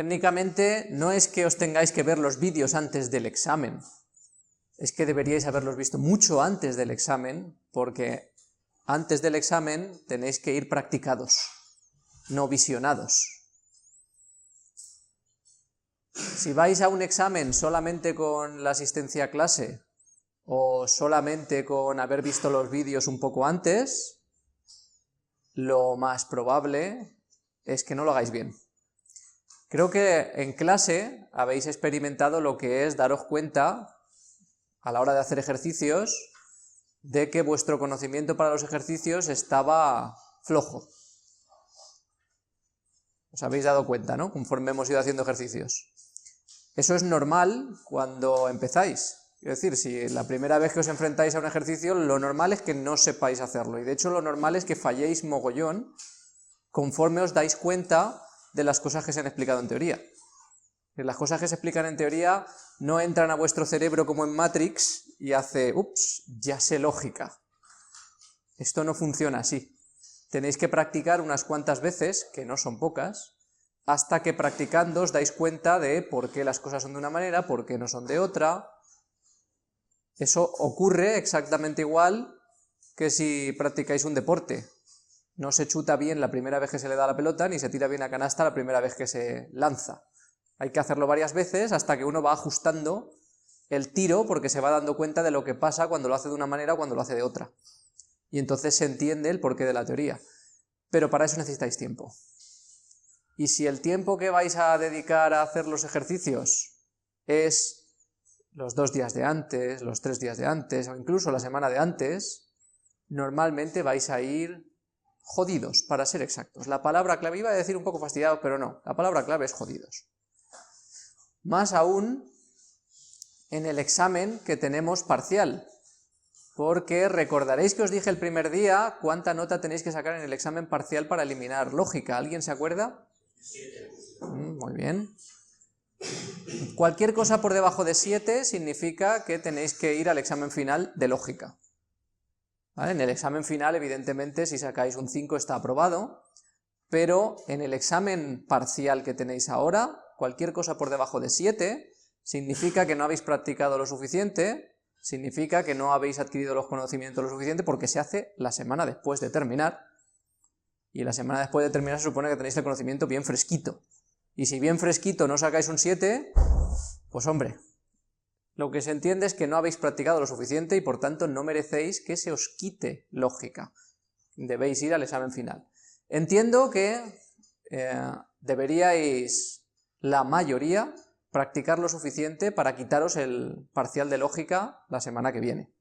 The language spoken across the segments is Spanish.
Técnicamente no es que os tengáis que ver los vídeos antes del examen, es que deberíais haberlos visto mucho antes del examen, porque antes del examen tenéis que ir practicados, no visionados. Si vais a un examen solamente con la asistencia a clase, o solamente con haber visto los vídeos un poco antes, lo más probable es que no lo hagáis bien. Creo que en clase habéis experimentado lo que es daros cuenta, a la hora de hacer ejercicios, de que vuestro conocimiento para los ejercicios estaba flojo. Os habéis dado cuenta, ¿no?, conforme hemos ido haciendo ejercicios. Eso es normal cuando empezáis. Es decir, si la primera vez que os enfrentáis a un ejercicio, lo normal es que no sepáis hacerlo, y de hecho lo normal es que falléis mogollón conforme os dais cuenta de las cosas que se han explicado en teoría. Las cosas que se explican en teoría no entran a vuestro cerebro como en Matrix y hace, ups, ya sé lógica. Esto no funciona así. Tenéis que practicar unas cuantas veces, que no son pocas, hasta que practicando os dais cuenta de por qué las cosas son de una manera, por qué no son de otra. Eso ocurre exactamente igual que si practicáis un deporte. No se chuta bien la primera vez que se le da la pelota, ni se tira bien a canasta la primera vez que se lanza. Hay que hacerlo varias veces hasta que uno va ajustando el tiro, porque se va dando cuenta de lo que pasa cuando lo hace de una manera o cuando lo hace de otra. Y entonces se entiende el porqué de la teoría. Pero para eso necesitáis tiempo. Y si el tiempo que vais a dedicar a hacer los ejercicios es los 2 días de antes, los 3 días de antes, o incluso la semana de antes, normalmente vais a ir jodidos, para ser exactos. La palabra clave, iba a decir un poco fastidiados, pero no, la palabra clave es jodidos. Más aún en el examen que tenemos parcial, porque recordaréis que os dije el primer día cuánta nota tenéis que sacar en el examen parcial para eliminar lógica. ¿Alguien se acuerda? 7. Muy bien. Cualquier cosa por debajo de 7 significa que tenéis que ir al examen final de lógica. ¿Vale? En el examen final, evidentemente, si sacáis un 5 está aprobado, pero en el examen parcial que tenéis ahora, cualquier cosa por debajo de 7 significa que no habéis practicado lo suficiente, significa que no habéis adquirido los conocimientos lo suficiente, porque se hace la semana después de terminar, y la semana después de terminar se supone que tenéis el conocimiento bien fresquito, y si bien fresquito no sacáis un 7, pues hombre, lo que se entiende es que no habéis practicado lo suficiente y por tanto no merecéis que se os quite lógica, debéis ir al examen final. Entiendo que deberíais, la mayoría, practicar lo suficiente para quitaros el parcial de lógica la semana que viene.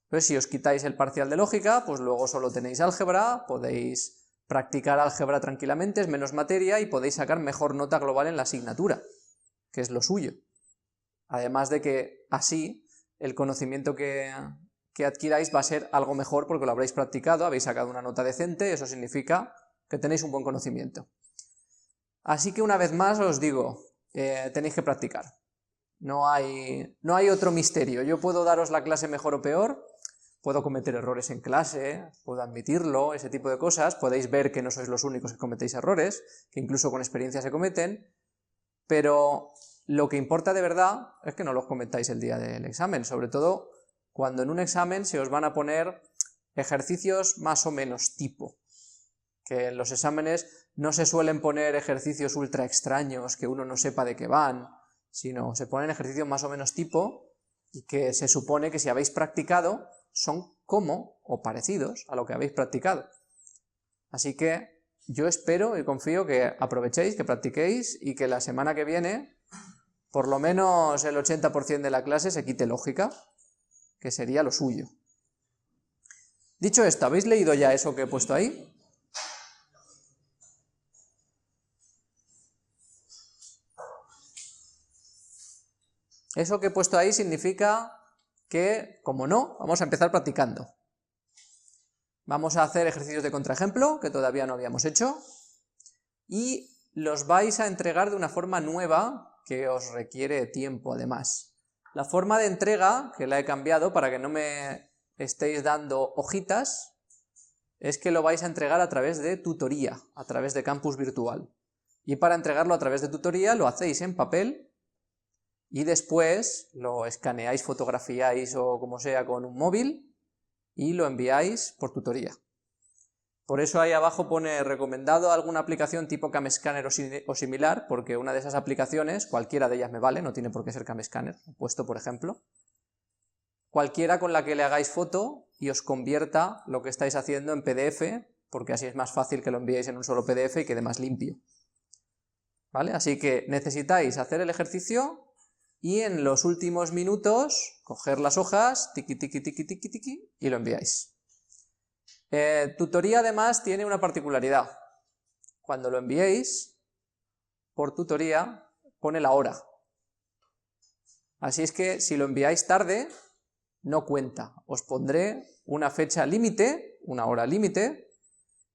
Entonces, si os quitáis el parcial de lógica, pues luego solo tenéis álgebra, podéis practicar álgebra tranquilamente, es menos materia y podéis sacar mejor nota global en la asignatura, que es lo suyo. Además de que así el conocimiento que adquiráis va a ser algo mejor porque lo habréis practicado, habéis sacado una nota decente, y eso significa que tenéis un buen conocimiento. Así que una vez más os digo, tenéis que practicar. No hay otro misterio. Yo puedo daros la clase mejor o peor, puedo cometer errores en clase, puedo admitirlo, ese tipo de cosas, podéis ver que no sois los únicos que cometéis errores, que incluso con experiencia se cometen, pero lo que importa de verdad es que no los cometáis el día del examen, sobre todo cuando en un examen se os van a poner ejercicios más o menos tipo, que en los exámenes no se suelen poner ejercicios ultra extraños que uno no sepa de qué van, sino se ponen ejercicios más o menos tipo y que se supone que si habéis practicado son como o parecidos a lo que habéis practicado. Así que yo espero y confío que aprovechéis, que practiquéis y que la semana que viene por lo menos el 80% de la clase se quite lógica, que sería lo suyo. Dicho esto, ¿habéis leído ya eso que he puesto ahí? Eso que he puesto ahí significa que, como no, vamos a empezar practicando. Vamos a hacer ejercicios de contraejemplo, que todavía no habíamos hecho, y los vais a entregar de una forma nueva, que os requiere tiempo además. La forma de entrega, que la he cambiado para que no me estéis dando hojitas, es que lo vais a entregar a través de tutoría, a través de Campus Virtual. Y para entregarlo a través de tutoría lo hacéis en papel y después lo escaneáis, fotografiáis o como sea con un móvil y lo enviáis por tutoría. Por eso ahí abajo pone recomendado alguna aplicación tipo CamScanner o similar, porque una de esas aplicaciones, cualquiera de ellas me vale, no tiene por qué ser CamScanner, he puesto por ejemplo, cualquiera con la que le hagáis foto y os convierta lo que estáis haciendo en PDF, porque así es más fácil que lo enviéis en un solo PDF y quede más limpio. ¿Vale? Así que necesitáis hacer el ejercicio y en los últimos minutos coger las hojas, tiqui, tiqui, tiqui, tiqui, tiqui, y lo enviáis. Tutoría además tiene una particularidad. Cuando lo enviéis por tutoría pone la hora. Así es que si lo enviáis tarde, no cuenta. Os pondré una fecha límite, una hora límite,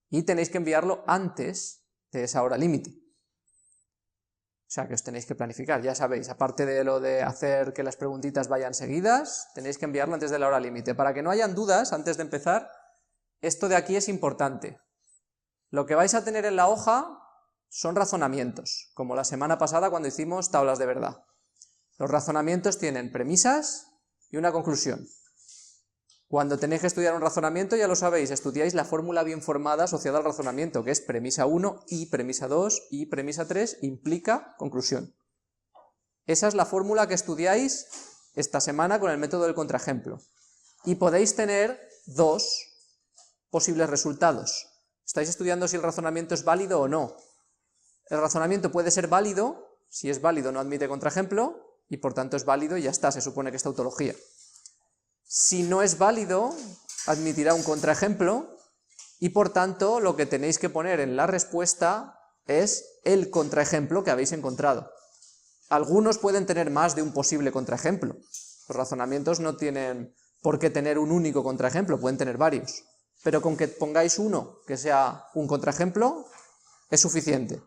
y tenéis que enviarlo antes de esa hora límite. O sea que os tenéis que planificar, ya sabéis, aparte de lo de hacer que las preguntitas vayan seguidas, tenéis que enviarlo antes de la hora límite. Para que no hayan dudas, antes de empezar, esto de aquí es importante. Lo que vais a tener en la hoja son razonamientos, como la semana pasada cuando hicimos tablas de verdad. Los razonamientos tienen premisas y una conclusión. Cuando tenéis que estudiar un razonamiento, ya lo sabéis, estudiáis la fórmula bien formada asociada al razonamiento, que es premisa 1 y premisa 2 y premisa 3 implica conclusión. Esa es la fórmula que estudiáis esta semana con el método del contraejemplo. Y podéis tener dos posibles resultados. Estáis estudiando si el razonamiento es válido o no. El razonamiento puede ser válido, si es válido no admite contraejemplo, y por tanto es válido y ya está, se supone que es tautología. Si no es válido, admitirá un contraejemplo, y por tanto lo que tenéis que poner en la respuesta es el contraejemplo que habéis encontrado. Algunos pueden tener más de un posible contraejemplo. Los razonamientos no tienen por qué tener un único contraejemplo, pueden tener varios. Pero con que pongáis uno que sea un contraejemplo, es suficiente.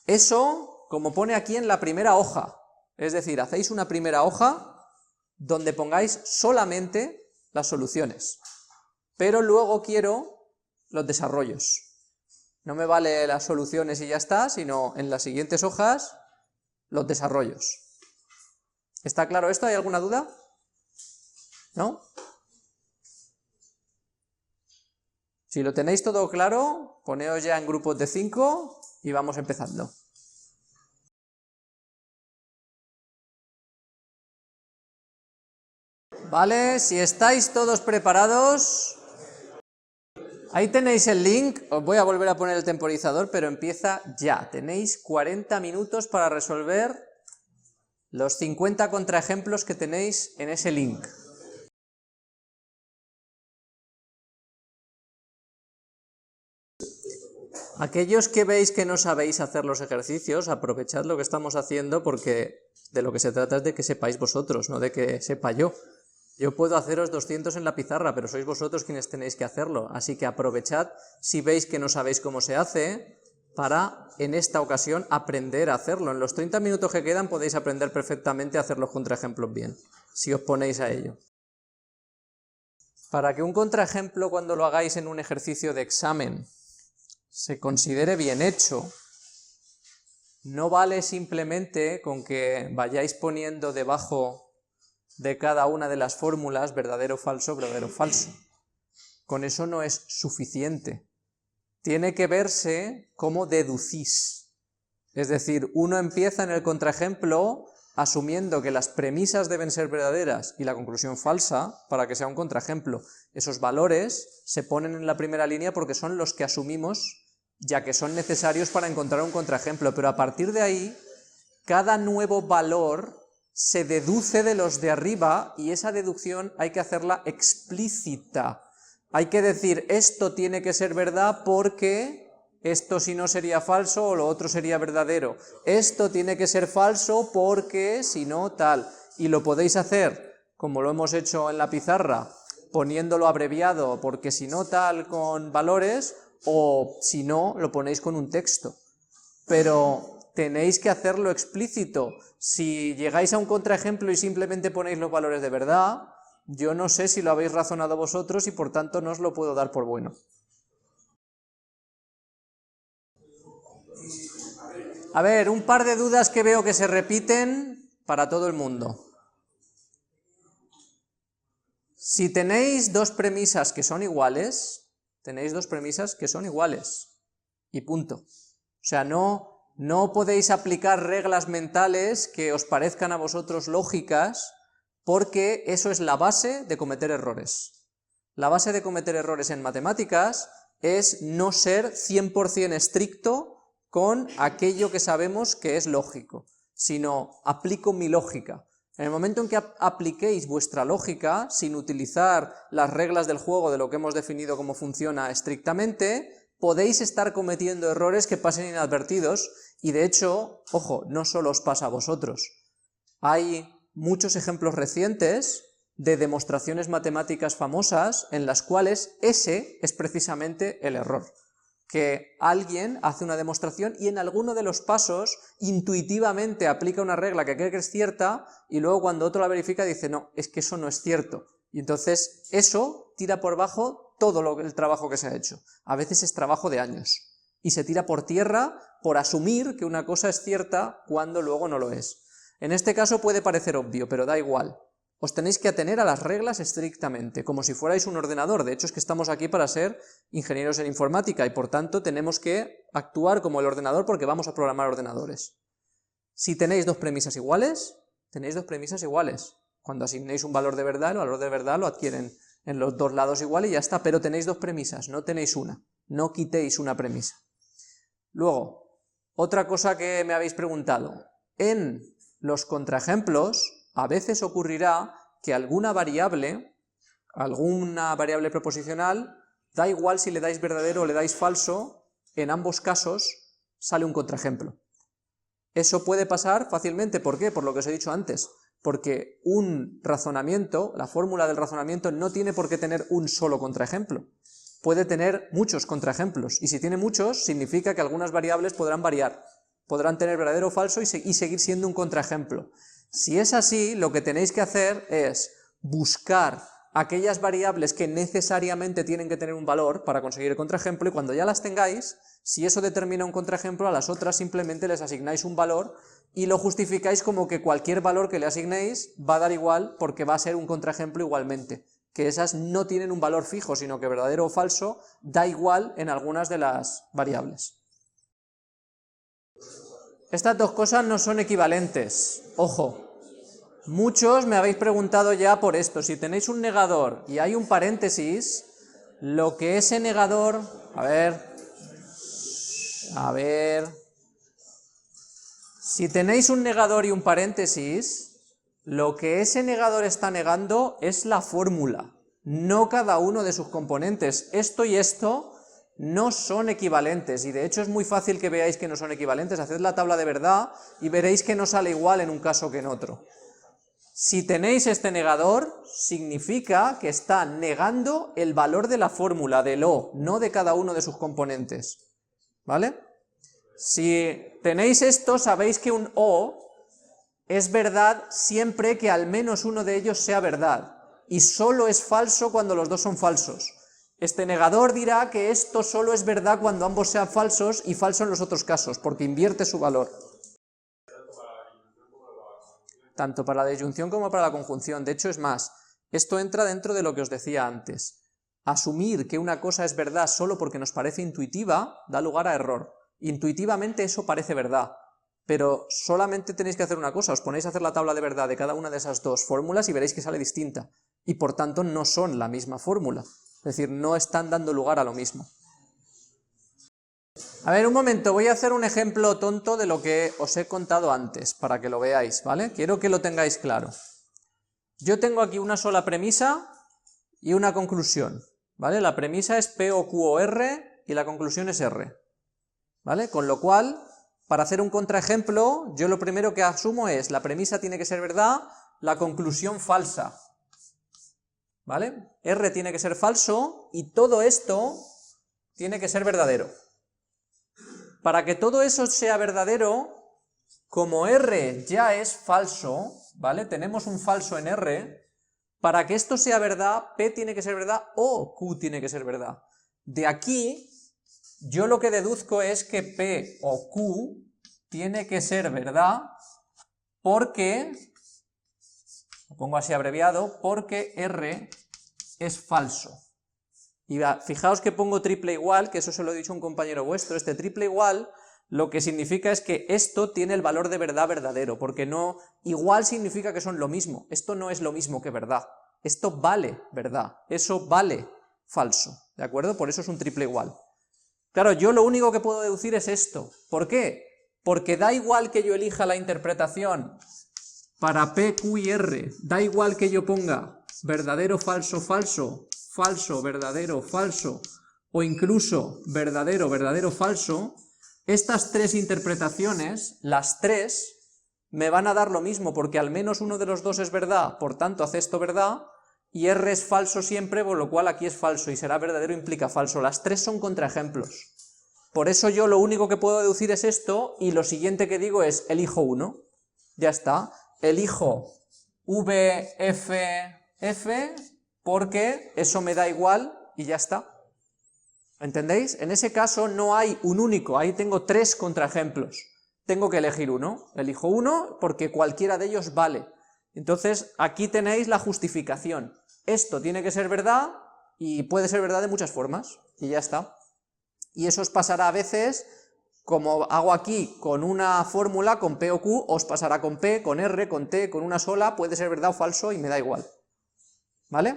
Eso, como pone aquí en la primera hoja, es decir, hacéis una primera hoja donde pongáis solamente las soluciones, pero luego quiero los desarrollos. No me vale las soluciones y ya está, sino en las siguientes hojas, los desarrollos. ¿Está claro esto? ¿Hay alguna duda? ¿No? Si lo tenéis todo claro, poneos ya en grupos de 5 y vamos empezando. Vale, si estáis todos preparados, ahí tenéis el link, os voy a volver a poner el temporizador, pero empieza ya. Tenéis 40 minutos para resolver los 50 contraejemplos que tenéis en ese link. Aquellos que veis que no sabéis hacer los ejercicios, aprovechad lo que estamos haciendo porque de lo que se trata es de que sepáis vosotros, no de que sepa yo. Yo puedo haceros 200 en la pizarra, pero sois vosotros quienes tenéis que hacerlo, así que aprovechad si veis que no sabéis cómo se hace para, en esta ocasión, aprender a hacerlo. En los 30 minutos que quedan podéis aprender perfectamente a hacer los contraejemplos bien, si os ponéis a ello. Para que un contraejemplo cuando lo hagáis en un ejercicio de examen se considere bien hecho, no vale simplemente con que vayáis poniendo debajo de cada una de las fórmulas verdadero, falso, verdadero, falso. Con eso no es suficiente. Tiene que verse cómo deducís. Es decir, uno empieza en el contraejemplo asumiendo que las premisas deben ser verdaderas y la conclusión falsa para que sea un contraejemplo. Esos valores se ponen en la primera línea porque son los que asumimos ya que son necesarios para encontrar un contraejemplo, pero a partir de ahí, cada nuevo valor se deduce de los de arriba y esa deducción hay que hacerla explícita. Hay que decir, esto tiene que ser verdad porque esto si no sería falso o lo otro sería verdadero. Esto tiene que ser falso porque si no tal. Y lo podéis hacer, como lo hemos hecho en la pizarra, poniéndolo abreviado porque si no tal con valores, o si no, lo ponéis con un texto. Pero tenéis que hacerlo explícito. Si llegáis a un contraejemplo y simplemente ponéis los valores de verdad, yo no sé si lo habéis razonado vosotros y por tanto no os lo puedo dar por bueno. A ver, un par de dudas que veo que se repiten para todo el mundo. Si tenéis dos premisas que son iguales, y punto. O sea, no podéis aplicar reglas mentales que os parezcan a vosotros lógicas, porque eso es la base de cometer errores. La base de cometer errores en matemáticas es no ser 100% estricto con aquello que sabemos que es lógico, sino aplico mi lógica. En el momento en que apliquéis vuestra lógica, sin utilizar las reglas del juego de lo que hemos definido cómo funciona estrictamente, podéis estar cometiendo errores que pasen inadvertidos, y de hecho, ojo, no solo os pasa a vosotros. Hay muchos ejemplos recientes de demostraciones matemáticas famosas en las cuales ese es precisamente el error. Que alguien hace una demostración y en alguno de los pasos intuitivamente aplica una regla que cree que es cierta y luego cuando otro la verifica dice no, es que eso no es cierto. Y entonces eso tira por bajo todo el trabajo que se ha hecho. A veces es trabajo de años. Y se tira por tierra por asumir que una cosa es cierta cuando luego no lo es. En este caso puede parecer obvio, pero da igual. Os tenéis que atener a las reglas estrictamente, como si fuerais un ordenador. De hecho, es que estamos aquí para ser ingenieros en informática y por tanto tenemos que actuar como el ordenador porque vamos a programar ordenadores. Si tenéis dos premisas iguales, Cuando asignéis un valor de verdad, el valor de verdad lo adquieren en los dos lados igual y ya está, pero tenéis dos premisas, no tenéis una. No quitéis una premisa. Luego, otra cosa que me habéis preguntado. En los contraejemplos, a veces ocurrirá que alguna variable proposicional, da igual si le dais verdadero o le dais falso, en ambos casos sale un contraejemplo. Eso puede pasar fácilmente, ¿por qué? Por lo que os he dicho antes, porque un razonamiento, la fórmula del razonamiento no tiene por qué tener un solo contraejemplo, puede tener muchos contraejemplos, y si tiene muchos, significa que algunas variables podrán variar, podrán tener verdadero o falso y seguir siendo un contraejemplo. Si es así, lo que tenéis que hacer es buscar aquellas variables que necesariamente tienen que tener un valor para conseguir el contraejemplo, y cuando ya las tengáis, si eso determina un contraejemplo, a las otras simplemente les asignáis un valor y lo justificáis como que cualquier valor que le asignéis va a dar igual porque va a ser un contraejemplo igualmente, que esas no tienen un valor fijo, sino que verdadero o falso da igual en algunas de las variables. Estas dos cosas no son equivalentes, ojo. Muchos me habéis preguntado ya por esto, si tenéis un negador y hay un paréntesis, lo que ese negador... A ver... Si tenéis un negador y un paréntesis, lo que ese negador está negando es la fórmula, no cada uno de sus componentes. Esto y esto no son equivalentes, y de hecho es muy fácil que veáis que no son equivalentes. Haced la tabla de verdad y veréis que no sale igual en un caso que en otro. Si tenéis este negador, significa que está negando el valor de la fórmula, del O, no de cada uno de sus componentes, ¿vale? Si tenéis esto, sabéis que un O es verdad siempre que al menos uno de ellos sea verdad, y solo es falso cuando los dos son falsos. Este negador dirá que esto solo es verdad cuando ambos sean falsos y falso en los otros casos, porque invierte su valor. Tanto para la disyunción como para la conjunción. De hecho, es más, esto entra dentro de lo que os decía antes. Asumir que una cosa es verdad solo porque nos parece intuitiva da lugar a error. Intuitivamente eso parece verdad, pero solamente tenéis que hacer una cosa, os ponéis a hacer la tabla de verdad de cada una de esas dos fórmulas y veréis que sale distinta, y por tanto no son la misma fórmula, es decir, no están dando lugar a lo mismo. A ver, un momento, voy a hacer un ejemplo tonto de lo que os he contado antes, para que lo veáis, ¿vale? Quiero que lo tengáis claro. Yo tengo aquí una sola premisa y una conclusión, ¿vale? La premisa es P o Q o R y la conclusión es R, ¿vale? Con lo cual, para hacer un contraejemplo, yo lo primero que asumo es la premisa tiene que ser verdad, la conclusión falsa, ¿vale? R tiene que ser falso y todo esto tiene que ser verdadero. Para que todo eso sea verdadero, como R ya es falso, ¿vale? Tenemos un falso en R, para que esto sea verdad, P tiene que ser verdad o Q tiene que ser verdad. De aquí, yo lo que deduzco es que P o Q tiene que ser verdad porque, lo pongo así abreviado, porque R es falso. Y fijaos que pongo triple igual, que eso se lo he dicho a un compañero vuestro, este triple igual lo que significa es que esto tiene el valor de verdad verdadero, porque no, igual significa que son lo mismo, esto no es lo mismo que verdad, esto vale verdad, eso vale falso, ¿de acuerdo? Por eso es un triple igual. Claro, yo lo único que puedo deducir es esto, ¿por qué? Porque da igual que yo elija la interpretación para P, Q y R, da igual que yo ponga verdadero, falso, falso, falso, verdadero, falso, o incluso verdadero, verdadero, falso, estas tres interpretaciones, las tres, me van a dar lo mismo, porque al menos uno de los dos es verdad, por tanto acepto verdad, y R es falso siempre, por lo cual aquí es falso, y será verdadero implica falso. Las tres son contraejemplos. Por eso yo lo único que puedo deducir es esto, y lo siguiente que digo es, elijo uno. Ya está. Elijo V, F, F, porque eso me da igual, y ya está. ¿Entendéis? En ese caso no hay un único, ahí tengo tres contraejemplos. Tengo que elegir uno. Elijo uno porque cualquiera de ellos vale. Entonces, aquí tenéis la justificación. Esto tiene que ser verdad, y puede ser verdad de muchas formas, y ya está. Y eso os pasará a veces, como hago aquí con una fórmula, con P o Q, os pasará con P, con R, con T, con una sola, puede ser verdad o falso, y me da igual. ¿Vale?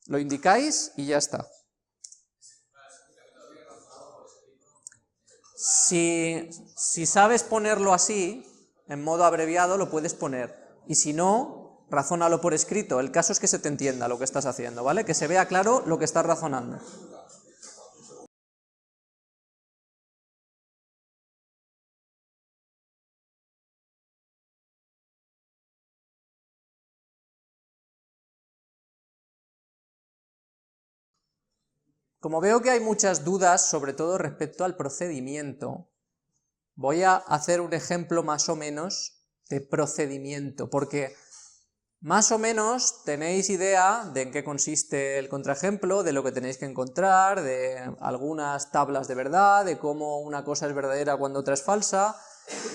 Lo indicáis y ya está. Si sabes ponerlo así, en modo abreviado, lo puedes poner. Y si no, razónalo por escrito. El caso es que se te entienda lo que estás haciendo, ¿vale? Que se vea claro lo que estás razonando. Como veo que hay muchas dudas, sobre todo respecto al procedimiento, voy a hacer un ejemplo más o menos de procedimiento, porque más o menos tenéis idea de en qué consiste el contraejemplo, de lo que tenéis que encontrar, de algunas tablas de verdad, de cómo una cosa es verdadera cuando otra es falsa,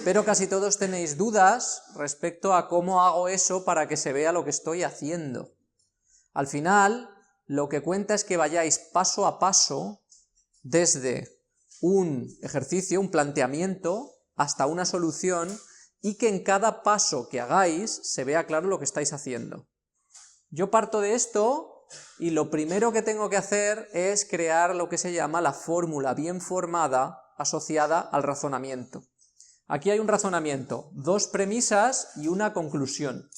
pero casi todos tenéis dudas respecto a cómo hago eso para que se vea lo que estoy haciendo. Al final, lo que cuenta es que vayáis paso a paso desde un ejercicio, un planteamiento, hasta una solución, y que en cada paso que hagáis se vea claro lo que estáis haciendo. Yo parto de esto, y lo primero que tengo que hacer es crear lo que se llama la fórmula bien formada asociada al razonamiento. Aquí hay un razonamiento, dos premisas y una conclusión.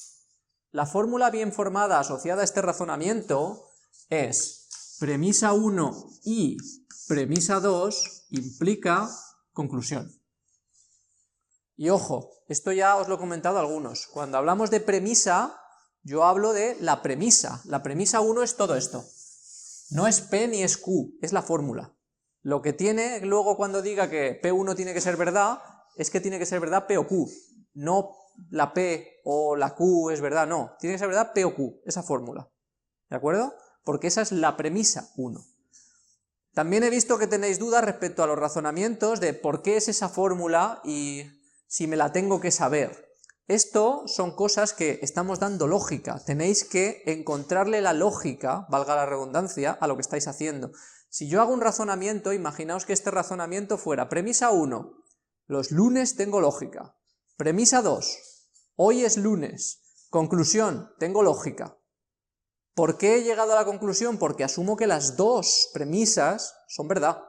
La fórmula bien formada asociada a este razonamiento es premisa 1 y premisa 2 implica conclusión. Y ojo, esto ya os lo he comentado a algunos, cuando hablamos de premisa, yo hablo de la premisa 1 es todo esto, no es P ni es Q, es la fórmula. Lo que tiene luego cuando diga que P1 tiene que ser verdad, es que tiene que ser verdad P o Q, no la P o la Q es verdad, no, tiene que ser verdad P o Q, esa fórmula, ¿de acuerdo? Porque esa es la premisa 1. También he visto que tenéis dudas respecto a los razonamientos de por qué es esa fórmula y si me la tengo que saber. Esto son cosas que estamos dando lógica, tenéis que encontrarle la lógica, valga la redundancia, a lo que estáis haciendo. Si yo hago un razonamiento, imaginaos que este razonamiento fuera premisa 1, los lunes tengo lógica. Premisa 2, hoy es lunes. Conclusión, tengo lógica. ¿Por qué he llegado a la conclusión? Porque asumo que las dos premisas son verdad.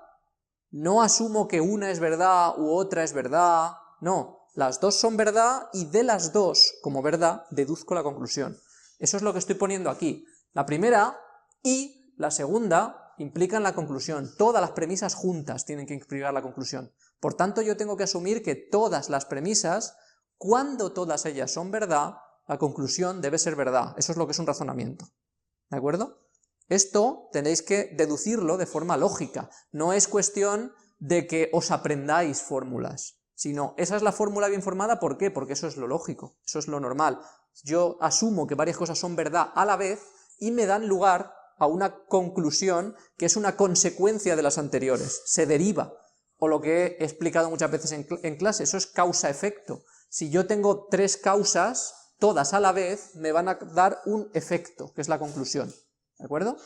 No asumo que una es verdad u otra es verdad, no. Las dos son verdad y de las dos, como verdad, deduzco la conclusión. Eso es lo que estoy poniendo aquí. La primera y la segunda implican la conclusión. Todas las premisas juntas tienen que implicar la conclusión. Por tanto, yo tengo que asumir que todas las premisas, cuando todas ellas son verdad, la conclusión debe ser verdad. Eso es lo que es un razonamiento. ¿De acuerdo? Esto tenéis que deducirlo de forma lógica. No es cuestión de que os aprendáis fórmulas, sino esa es la fórmula bien formada. ¿Por qué? Porque eso es lo lógico, eso es lo normal. Yo asumo que varias cosas son verdad a la vez y me dan lugar a una conclusión que es una consecuencia de las anteriores, se deriva. o lo que he explicado muchas veces en clase, eso es causa-efecto. Si yo tengo tres causas, todas a la vez, me van a dar un efecto, que es la conclusión, ¿de acuerdo?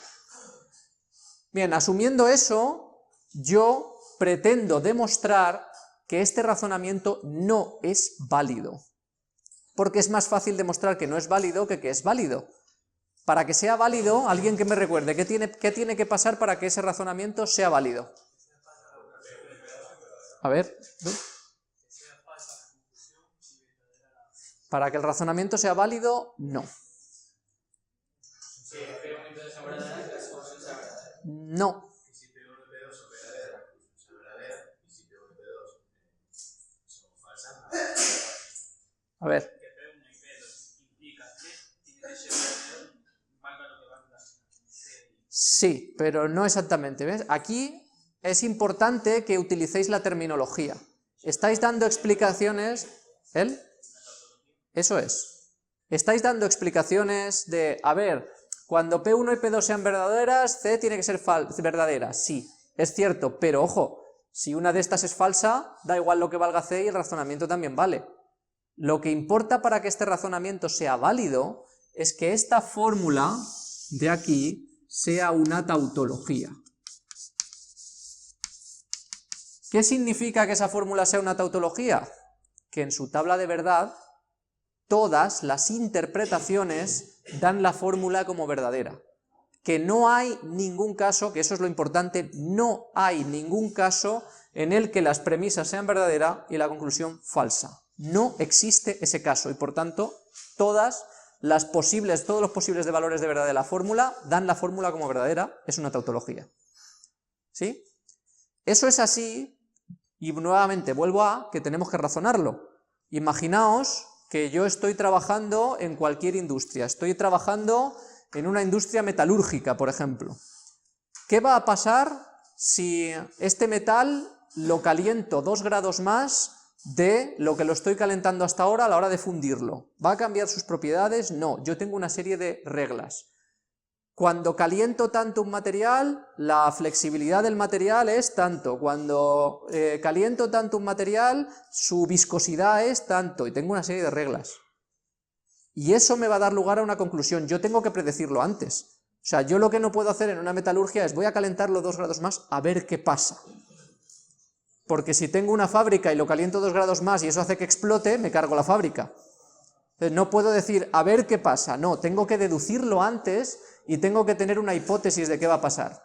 Bien, asumiendo eso, yo pretendo demostrar que este razonamiento no es válido, porque es más fácil demostrar que no es válido que es válido. Para que sea válido, alguien que me recuerde, ¿qué tiene que pasar para que ese razonamiento sea válido? A ver, para que el razonamiento sea válido, no. No. A ver. Sí, pero no exactamente, ¿ves? Aquí es importante que utilicéis la terminología. Estáis dando explicaciones... ¿El? Eso es. Estáis dando explicaciones de, a ver, cuando P1 y P2 sean verdaderas, C tiene que ser verdadera. Sí, es cierto, pero ojo, si una de estas es falsa, da igual lo que valga C y el razonamiento también vale. Lo que importa para que este razonamiento sea válido es que esta fórmula de aquí sea una tautología. ¿Qué significa que esa fórmula sea una tautología? Que en su tabla de verdad todas las interpretaciones dan la fórmula como verdadera. Que no hay ningún caso, que eso es lo importante, no hay ningún caso en el que las premisas sean verdaderas y la conclusión falsa. No existe ese caso y por tanto todos los posibles de valores de verdad de la fórmula dan la fórmula como verdadera, es una tautología. ¿Sí? Eso es así y nuevamente vuelvo a que tenemos que razonarlo. Imaginaos que yo estoy trabajando en cualquier industria, estoy trabajando en una industria metalúrgica, por ejemplo. ¿Qué va a pasar si este metal lo caliento 2 grados más de lo que lo estoy calentando hasta ahora a la hora de fundirlo? ¿Va a cambiar sus propiedades? No, yo tengo una serie de reglas. Cuando caliento tanto un material, la flexibilidad del material es tanto. Cuando caliento tanto un material, su viscosidad es tanto. Y tengo una serie de reglas. Y eso me va a dar lugar a una conclusión. Yo tengo que predecirlo antes. O sea, yo lo que no puedo hacer en una metalurgia es voy a calentarlo 2 grados más a ver qué pasa. Porque si tengo una fábrica y lo caliento 2 grados más y eso hace que explote, me cargo la fábrica. Entonces no puedo decir a ver qué pasa. No, tengo que deducirlo antes y tengo que tener una hipótesis de qué va a pasar.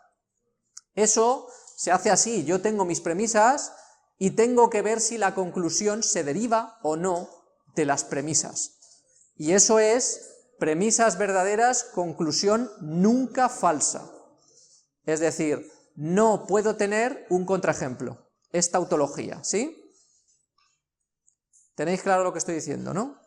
Eso se hace así, yo tengo mis premisas y tengo que ver si la conclusión se deriva o no de las premisas. Y eso es premisas verdaderas, conclusión nunca falsa. Es decir, no puedo tener un contraejemplo. Es tautología, ¿sí? ¿Tenéis claro lo que estoy diciendo, no?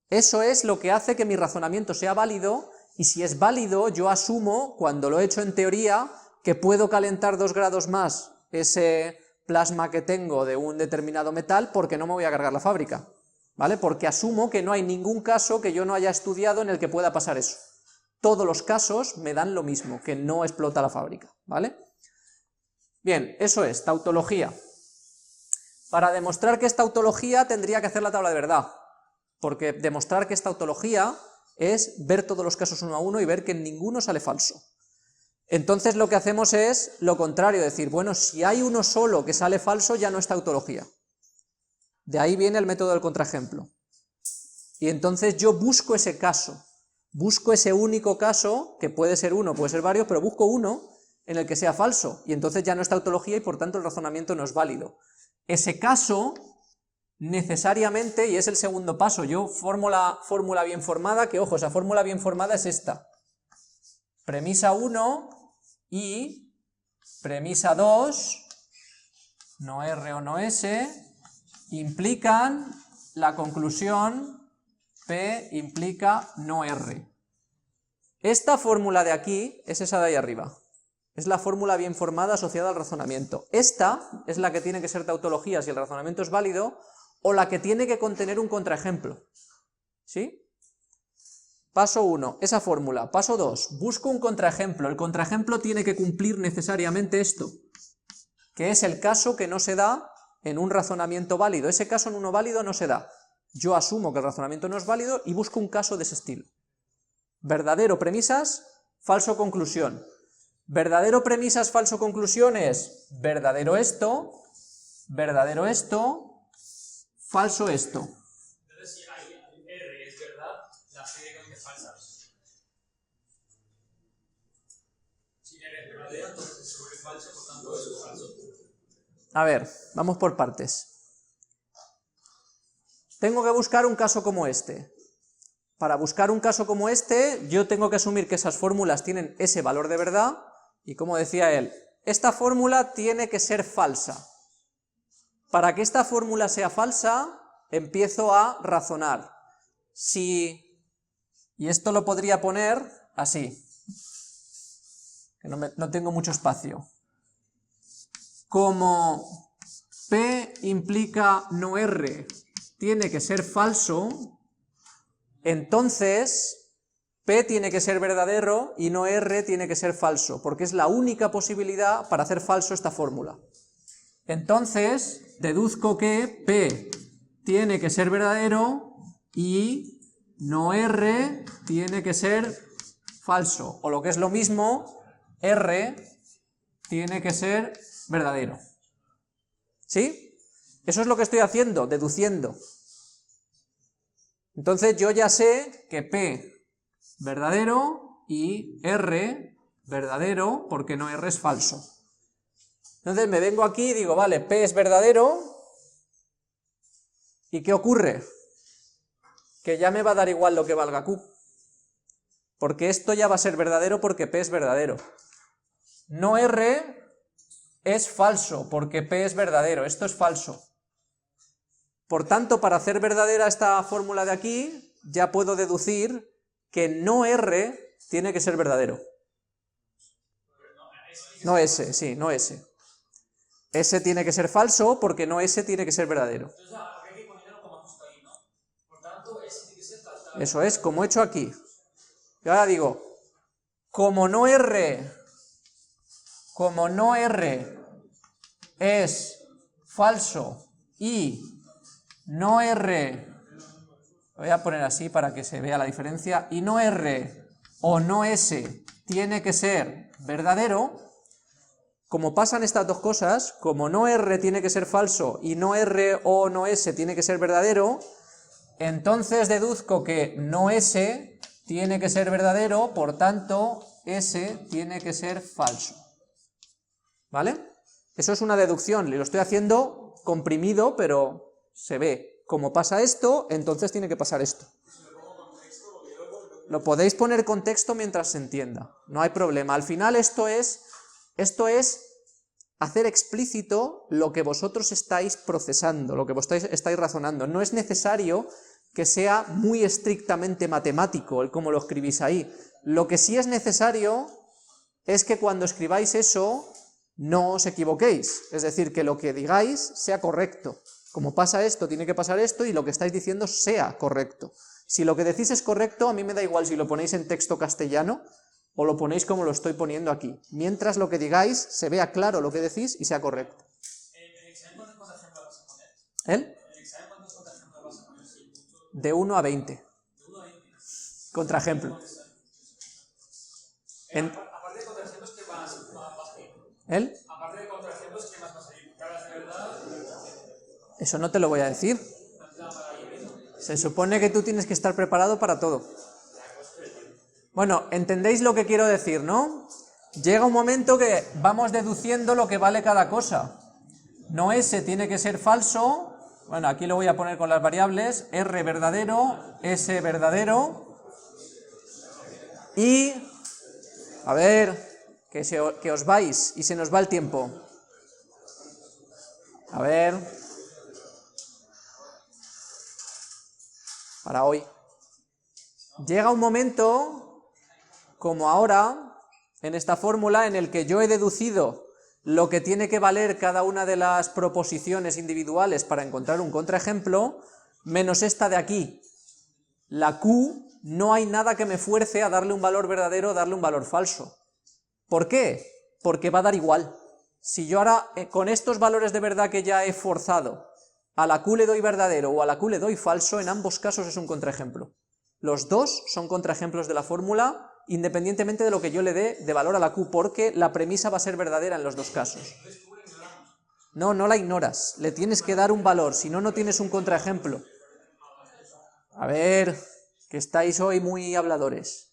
Eso es lo que hace que mi razonamiento sea válido. Y si es válido, yo asumo, cuando lo he hecho en teoría, que puedo calentar 2 grados más ese plasma que tengo de un determinado metal porque no me voy a cargar la fábrica, ¿vale? Porque asumo que no hay ningún caso que yo no haya estudiado en el que pueda pasar eso. Todos los casos me dan lo mismo, que no explota la fábrica, ¿vale? Bien, eso es, tautología. Para demostrar que es tautología tendría que hacer la tabla de verdad, porque demostrar que es tautología es ver todos los casos uno a uno y ver que en ninguno sale falso. Entonces lo que hacemos es lo contrario, decir, bueno, si hay uno solo que sale falso ya no es tautología. De ahí viene el método del contraejemplo. Y entonces yo busco ese caso, busco ese único caso, que puede ser uno, puede ser varios, pero busco uno en el que sea falso, y entonces ya no es tautología y por tanto el razonamiento no es válido. Ese caso necesariamente, y es el segundo paso, yo formo la fórmula bien formada, que ojo, esa fórmula bien formada es esta. Premisa 1 y premisa 2, no R o no S, implican la conclusión P implica no R. Esta fórmula de aquí es esa de ahí arriba. Es la fórmula bien formada asociada al razonamiento. Esta es la que tiene que ser tautología si el razonamiento es válido, o la que tiene que contener un contraejemplo. ¿Sí? Paso 1, esa fórmula. Paso 2, busco un contraejemplo. El contraejemplo tiene que cumplir necesariamente esto. que es el caso que no se da en un razonamiento válido. Ese caso en uno válido no se da. Yo asumo que el razonamiento no es válido y busco un caso de ese estilo. Verdadero premisas, falso conclusión. Verdadero premisas, falso conclusión es verdadero esto, falso esto. Entonces, si ahí R es verdad, la C tiene que es falsa. Si R es verdadero, entonces se vuelve falso, por tanto eso es falso. A ver, vamos por partes. Tengo que buscar un caso como este. Para buscar un caso como este, yo tengo que asumir que esas fórmulas tienen ese valor de verdad, y como decía él, esta fórmula tiene que ser falsa. Para que esta fórmula sea falsa, empiezo a razonar. Si, y esto lo podría poner así, que no tengo mucho espacio. Como P implica no R tiene que ser falso, entonces P tiene que ser verdadero y no R tiene que ser falso, porque es la única posibilidad para hacer falso esta fórmula. Entonces, deduzco que P tiene que ser verdadero y no R tiene que ser falso, o lo que es lo mismo, R tiene que ser verdadero. ¿Sí? Eso es lo que estoy haciendo, deduciendo. Entonces yo ya sé que P verdadero y R verdadero, porque no R es falso. Entonces me vengo aquí y digo, vale, P es verdadero, ¿y qué ocurre? Que ya me va a dar igual lo que valga Q, porque esto ya va a ser verdadero porque P es verdadero. No R es falso, porque P es verdadero, esto es falso. Por tanto, para hacer verdadera esta fórmula de aquí, ya puedo deducir que no R tiene que ser verdadero. No S, sí, no S. S tiene que ser falso porque no S tiene que ser verdadero. Entonces, habría que ponerlo como justo ahí, ¿no? Por tanto, S tiene que ser tal. Eso es, como he hecho aquí. Y ahora digo, como no R es falso y no R, lo voy a poner así para que se vea la diferencia, y no R o no S tiene que ser verdadero, como pasan estas dos cosas, como no R tiene que ser falso y no R o no S tiene que ser verdadero, entonces deduzco que no S tiene que ser verdadero, por tanto S tiene que ser falso. ¿Vale? Eso es una deducción, lo estoy haciendo comprimido, pero se ve. Como pasa esto, entonces tiene que pasar esto. Lo podéis poner contexto mientras se entienda, no hay problema. Al final esto es hacer explícito lo que vosotros estáis procesando, lo que vosotros estáis razonando. No es necesario que sea muy estrictamente matemático el cómo lo escribís ahí. Lo que sí es necesario es que cuando escribáis eso no os equivoquéis, es decir, que lo que digáis sea correcto. Como pasa esto, tiene que pasar esto, y lo que estáis diciendo sea correcto. Si lo que decís es correcto, a mí me da igual si lo ponéis en texto castellano o lo ponéis como lo estoy poniendo aquí, mientras lo que digáis se vea claro lo que decís y sea correcto. ¿El examen cuántos contraejemplos vas a poner? ¿El? ¿El examen cuántos contraejemplos vas a poner? De 1 a 20. De 1 a 20. Contraejemplo. Aparte de contraejemplos, ¿qué más vas a ir? ¿El? Aparte de contraejemplos, ¿qué más vas a ir? ¿Caras de verdad? Eso no te lo voy a decir. Se supone que tú tienes que estar preparado para todo. Bueno, ¿entendéis lo que quiero decir, no? Llega un momento que vamos deduciendo lo que vale cada cosa. No S tiene que ser falso, bueno, aquí lo voy a poner con las variables, R verdadero, S verdadero, y, a ver, que os vais y se nos va el tiempo. A ver, para hoy. Llega un momento, como ahora, en esta fórmula, en el que yo he deducido lo que tiene que valer cada una de las proposiciones individuales para encontrar un contraejemplo, menos esta de aquí. La Q, no hay nada que me fuerce a darle un valor verdadero o darle un valor falso. ¿Por qué? Porque va a dar igual. Si yo ahora, con estos valores de verdad que ya he forzado, a la Q le doy verdadero o a la Q le doy falso, en ambos casos es un contraejemplo. Los dos son contraejemplos de la fórmula, independientemente de lo que yo le dé de valor a la Q, porque la premisa va a ser verdadera en los dos casos. No, no la ignoras, le tienes que dar un valor, si no, no tienes un contraejemplo. A ver, que estáis hoy muy habladores.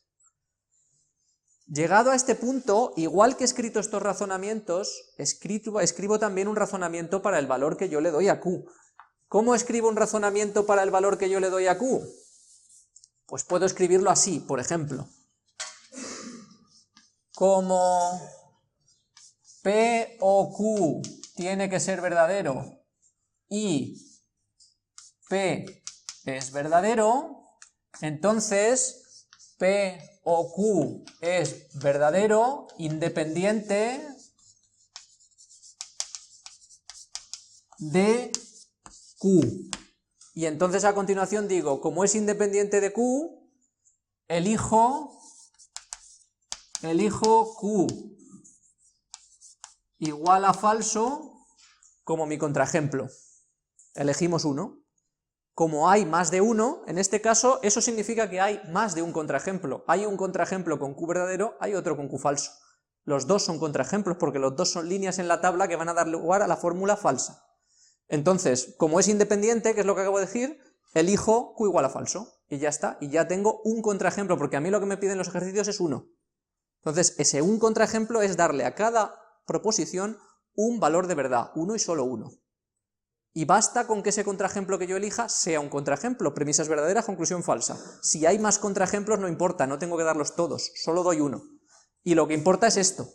Llegado a este punto, igual que he escrito estos razonamientos, escribo también un razonamiento para el valor que yo le doy a Q. ¿Cómo escribo un razonamiento para el valor que yo le doy a Q? Pues puedo escribirlo así, por ejemplo. Como P o Q tiene que ser verdadero y P es verdadero, entonces P o Q es verdadero independiente de Q. Y entonces a continuación digo, como es independiente de Q, elijo Q igual a falso como mi contraejemplo. Elegimos uno. Como hay más de uno, en este caso, eso significa que hay más de un contraejemplo. Hay un contraejemplo con Q verdadero, hay otro con Q falso. Los dos son contraejemplos porque los dos son líneas en la tabla que van a dar lugar a la fórmula falsa. Entonces, como es independiente, que es lo que acabo de decir, elijo Q igual a falso. Y ya está, y ya tengo un contraejemplo, porque a mí lo que me piden los ejercicios es uno. Entonces, ese un contraejemplo es darle a cada proposición un valor de verdad, uno y solo uno. Y basta con que ese contraejemplo que yo elija sea un contraejemplo, premisas verdaderas, conclusión falsa. Si hay más contraejemplos no importa, no tengo que darlos todos, solo doy uno. Y lo que importa es esto,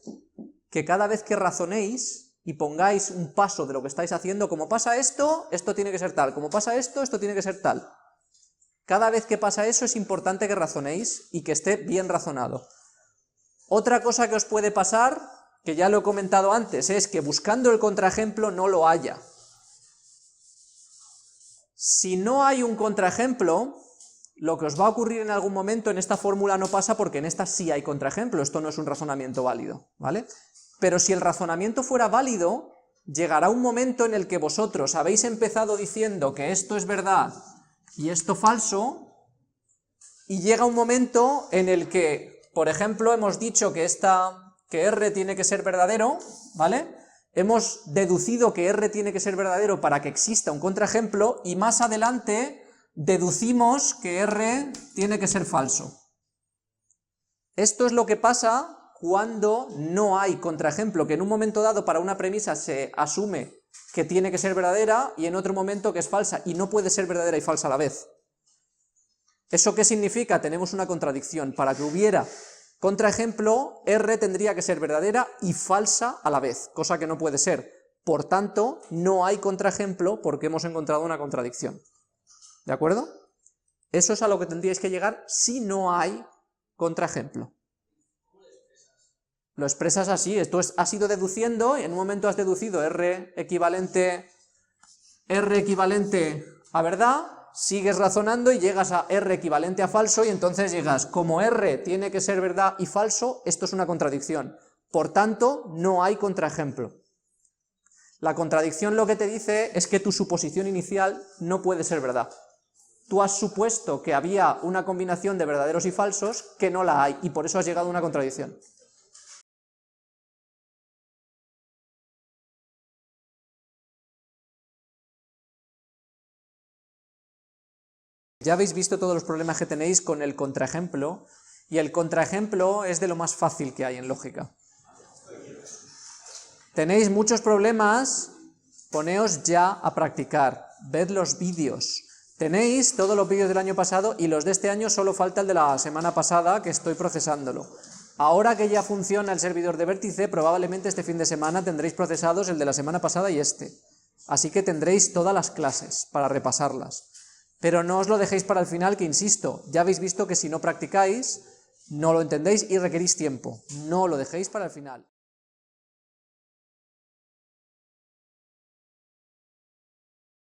que cada vez que razonéis y pongáis un paso de lo que estáis haciendo, como pasa esto, esto tiene que ser tal, como pasa esto, esto tiene que ser tal. Cada vez que pasa eso es importante que razonéis y que esté bien razonado. Otra cosa que os puede pasar, que ya lo he comentado antes, es que buscando el contraejemplo no lo haya. Si no hay un contraejemplo, lo que os va a ocurrir en algún momento, en esta fórmula no pasa porque en esta sí hay contraejemplo, esto no es un razonamiento válido, ¿vale? Pero si el razonamiento fuera válido, llegará un momento en el que vosotros habéis empezado diciendo que esto es verdad y esto falso, y llega un momento en el que, por ejemplo, hemos dicho que R tiene que ser verdadero, ¿vale? Hemos deducido que R tiene que ser verdadero para que exista un contraejemplo, y más adelante deducimos que R tiene que ser falso. Esto es lo que pasa cuando no hay contraejemplo, que en un momento dado para una premisa se asume que tiene que ser verdadera y en otro momento que es falsa, y no puede ser verdadera y falsa a la vez. ¿Eso qué significa? Tenemos una contradicción. Para que hubiera contraejemplo, R tendría que ser verdadera y falsa a la vez, cosa que no puede ser. Por tanto, no hay contraejemplo porque hemos encontrado una contradicción. ¿De acuerdo? Eso es a lo que tendríais que llegar si no hay contraejemplo. Lo expresas así, esto has ido deduciendo, y en un momento has deducido R equivalente a verdad, sigues razonando y llegas a R equivalente a falso, y entonces llegas, como R tiene que ser verdad y falso, esto es una contradicción, por tanto no hay contraejemplo. La contradicción lo que te dice es que tu suposición inicial no puede ser verdad. Tú has supuesto que había una combinación de verdaderos y falsos que no la hay, y por eso has llegado a una contradicción. Ya habéis visto todos los problemas que tenéis con el contraejemplo, y el contraejemplo es de lo más fácil que hay en lógica. Tenéis muchos problemas, poneos ya a practicar, ved los vídeos. Tenéis todos los vídeos del año pasado y los de este año solo falta el de la semana pasada, que estoy procesándolo. Ahora que ya funciona el servidor de Vértice, probablemente este fin de semana tendréis procesados el de la semana pasada y este. Así que tendréis todas las clases para repasarlas. Pero no os lo dejéis para el final, que insisto, ya habéis visto que si no practicáis, no lo entendéis y requerís tiempo. No lo dejéis para el final.